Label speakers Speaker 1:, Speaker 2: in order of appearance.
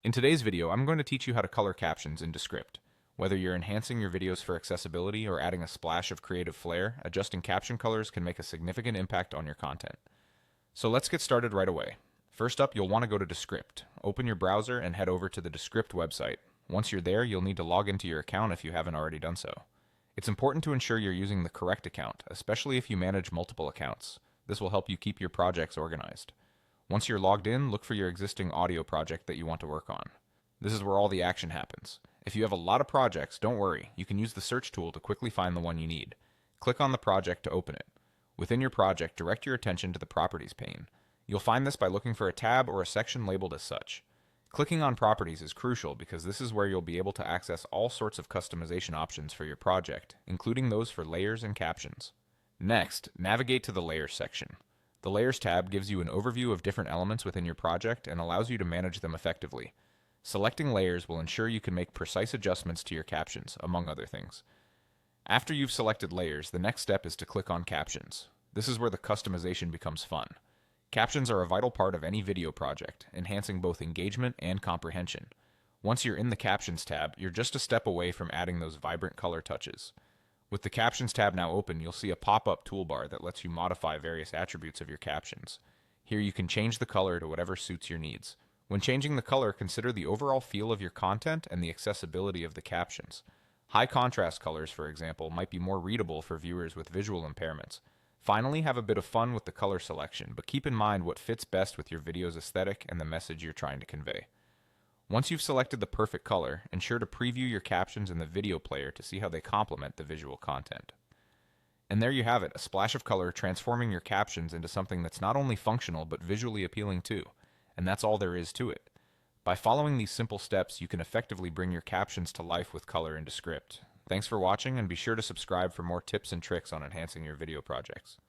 Speaker 1: In today's video, I'm going to teach you how to color captions in Descript. Whether you're enhancing your videos for accessibility or adding a splash of creative flair, adjusting caption colors can make a significant impact on your content. So let's get started right away. First up, you'll want to go to Descript. Open your browser and head over to the Descript website. Once you're there, you'll need to log into your account if you haven't already done so. It's important to ensure you're using the correct account, especially if you manage multiple accounts. This will help you keep your projects organized. Once you're logged in, look for your existing audio project that you want to work on. This is where all the action happens. If you have a lot of projects, don't worry. You can use the search tool to quickly find the one you need. Click on the project to open it. Within your project, direct your attention to the Properties pane. You'll find this by looking for a tab or a section labeled as such. Clicking on Properties is crucial because this is where you'll be able to access all sorts of customization options for your project, including those for layers and captions. Next, navigate to the Layers section. The Layers tab gives you an overview of different elements within your project and allows you to manage them effectively. Selecting layers will ensure you can make precise adjustments to your captions, among other things. After you've selected layers, the next step is to click on Captions. This is where the customization becomes fun. Captions are a vital part of any video project, enhancing both engagement and comprehension. Once you're in the Captions tab, you're just a step away from adding those vibrant color touches. With the Captions tab now open, you'll see a pop-up toolbar that lets you modify various attributes of your captions. Here you can change the color to whatever suits your needs. When changing the color, consider the overall feel of your content and the accessibility of the captions. High contrast colors, for example, might be more readable for viewers with visual impairments. Finally, have a bit of fun with the color selection, but keep in mind what fits best with your video's aesthetic and the message you're trying to convey. Once you've selected the perfect color, ensure to preview your captions in the video player to see how they complement the visual content. And there you have it, a splash of color transforming your captions into something that's not only functional but visually appealing too. And that's all there is to it. By following these simple steps, you can effectively bring your captions to life with color in Descript. Thanks for watching, and be sure to subscribe for more tips and tricks on enhancing your video projects.